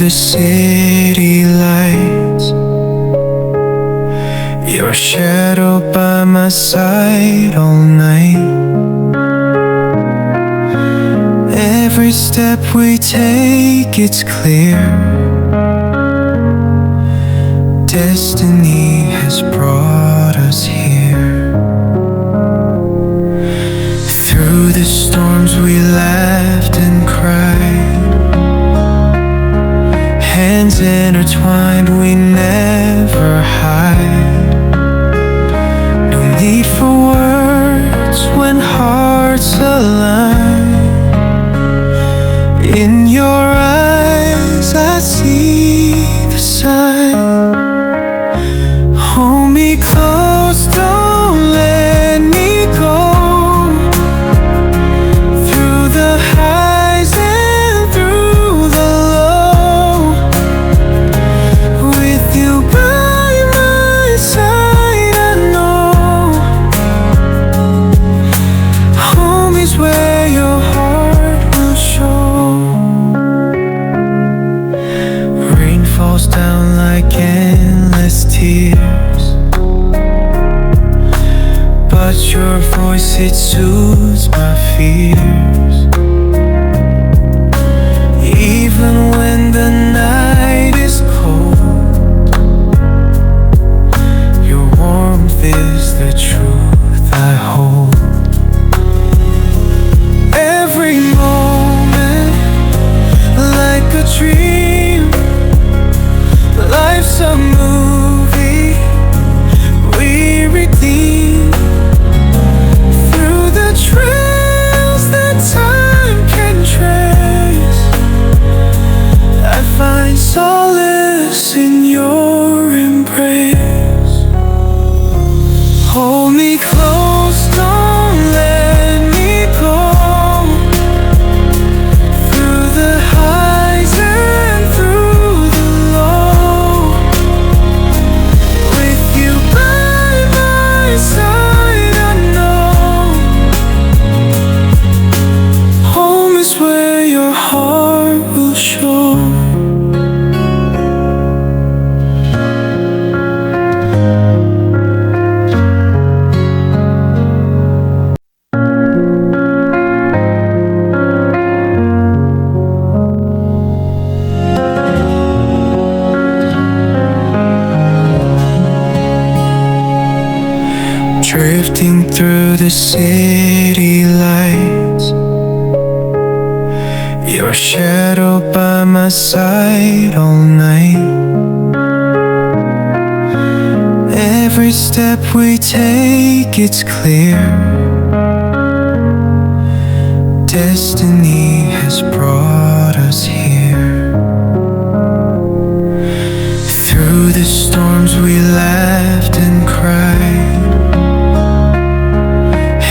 the city lights, your shadow by my side all night. Every step we take, it's clear. Destiny has brought us here. Through the storms we laughed and cried, hands intertwined, we never hide. No need for words when hearts align. In your eyes I see the sign. Hold me close, don't let me go. Through the highs and through the low, with you by my side, I know home is where your heart will show. Rain falls down like endless tears, but your voice, it soothes my fears. Even when the night is cold, your warmth is the truth I hold. Every moment like a dream, life's a movie we redeem. Through the trails that time can trace, I find solace in your embrace. Hold me close, don't let me go. Through the highs and through the low, with you by my side, I know home is where your heart will show. Drifting through the city lights, your shadow by my side all night. Every step we take, it's clear. Destiny has brought us here. Through the storms we laughed and cried,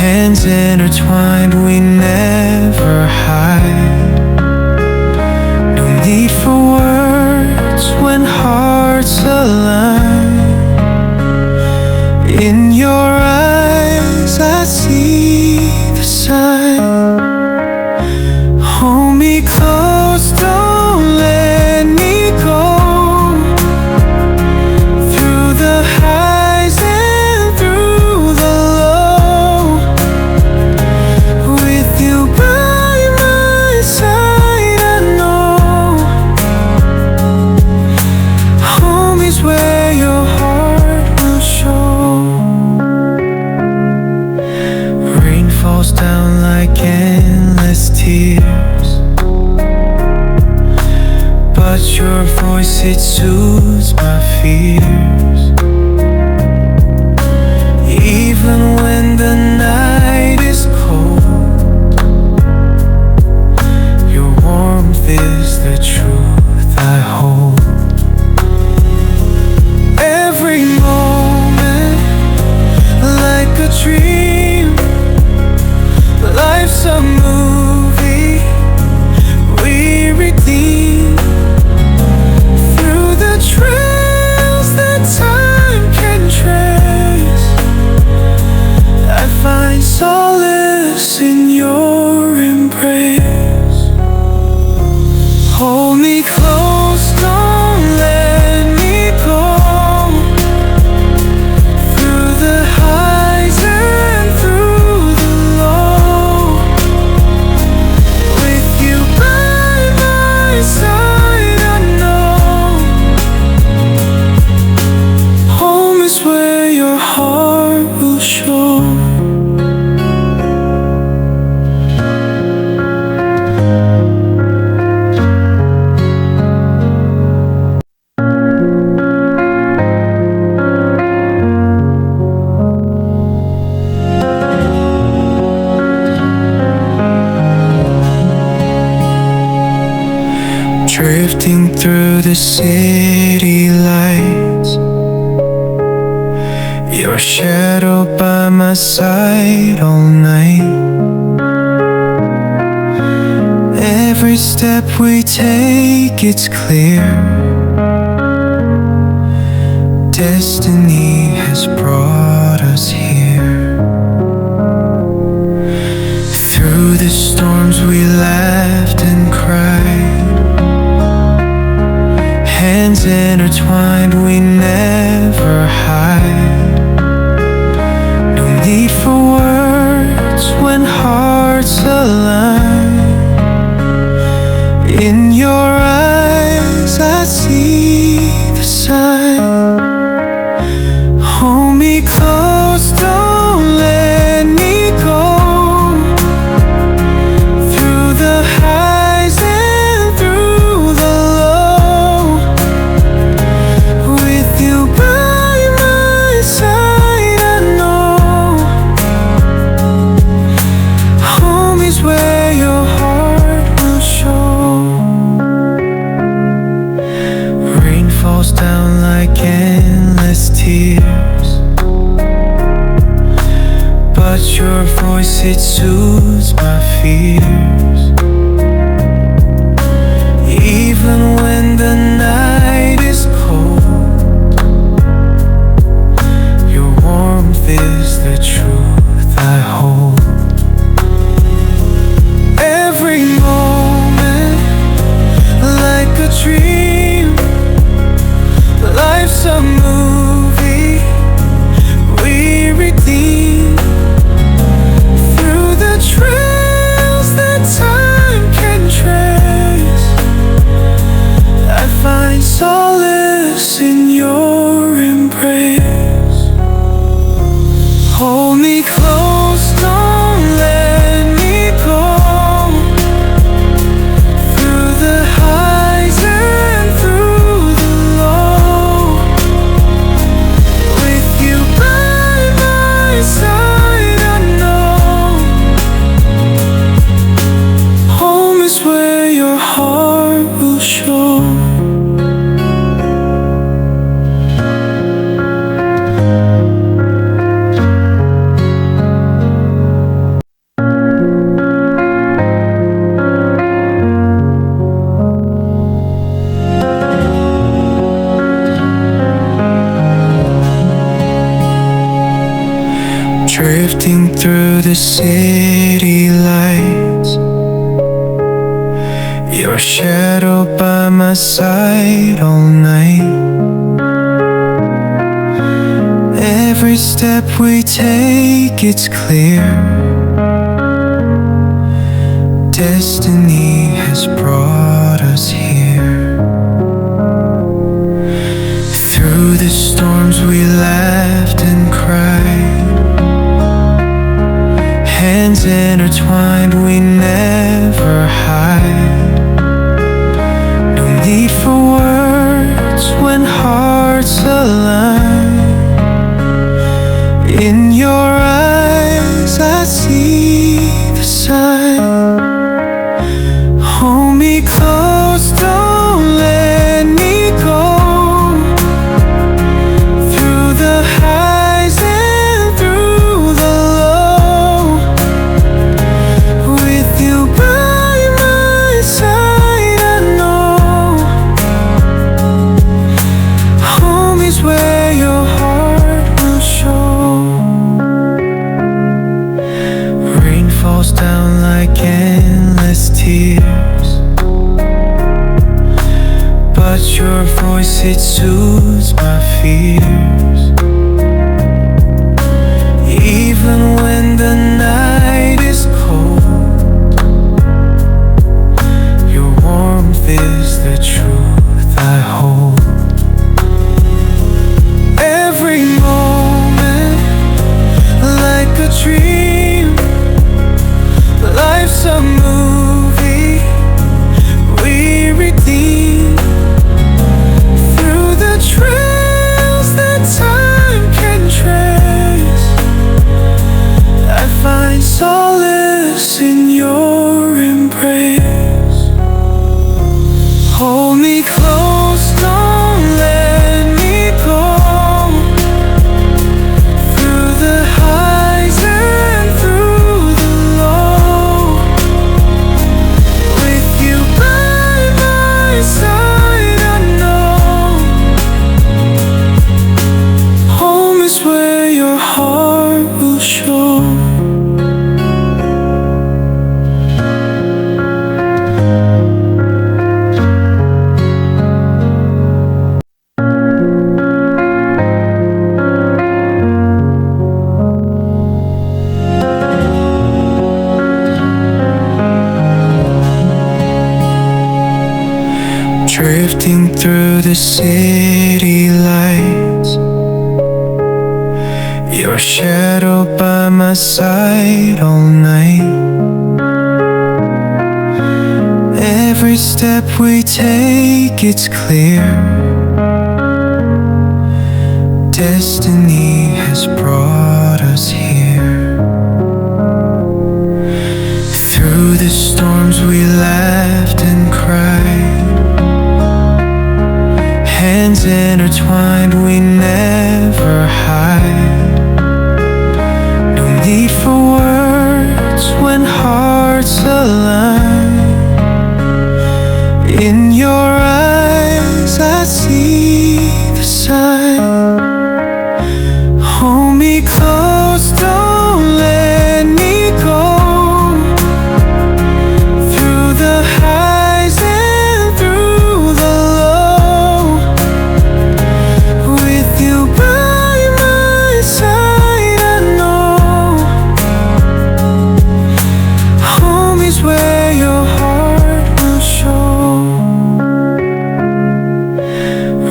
hands intertwined, we never hide. No need for words when hearts align. In your eyes I see the sign. Hold me close, don't let me go. Through the highs and through the low, with you by my side, I know home is where your heart will show. Rain falls down like endless tears, but your voice, it soothes my fears. Even when the night is cold, your warmth is the truth I hold. Every moment like a dream, life's a movie we redeem. Through the trails that time can trace, I find the city lights, your shadow by my side all night. Every step we take, it's clear. Destiny has brought us here. Through the storms we laughed and cried, hands intertwined, we never hide. No need for words when hearts align. In your eyes I see the sign. Hold me close, don't let me go. Through the highs and through the low, with you by my side, I know home is where your heart will show. Rain falls down like endless tears, but your voice, it soothes my fears. Even when the night is cold, your warmth is the truth I hold. Every moment like a dream, life's a movie we redeem. Through the trails that time can trace, I find solace in your embrace. Hold me close, don't let me go. Through the highs and through the low, with you by my side, I know home is where your heart will show. Drifting through the city lights, your shadow by my side all night. Every step we take, it's clear. Destiny has brought us here. Through the storms we laughed and cried, hands intertwined, we never hide. No need for words when hearts align. In your eyes I see the sign. Hold me close, don't let me go. Through the highs and through the low, with you by my side, I know home is where your heart will show. Rain falls down like endless tears, but your voice, it soothes my fears. Even when the night is cold, your warmth is the truth I hold. Every moment like a dream, life's a movie we redeem. Through the trails that time the city lights, your shadow by my side all night. Every step we take, it's clear. Destiny has brought us here. Through the storms we laughed and cried, hands intertwined, we never hide. No need for words when hearts align. In your eyes I see the sign. Hold me close, don't let me go. Through the highs and through the low, with you by my side, I know home is where your heart will show.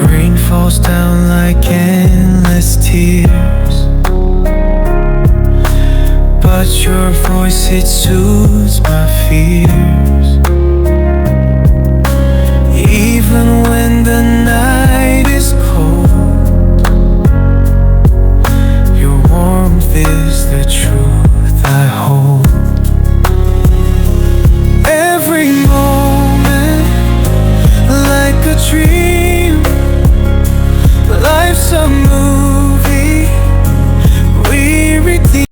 Rain falls down like endless tears, but your voice, it soothes my fears.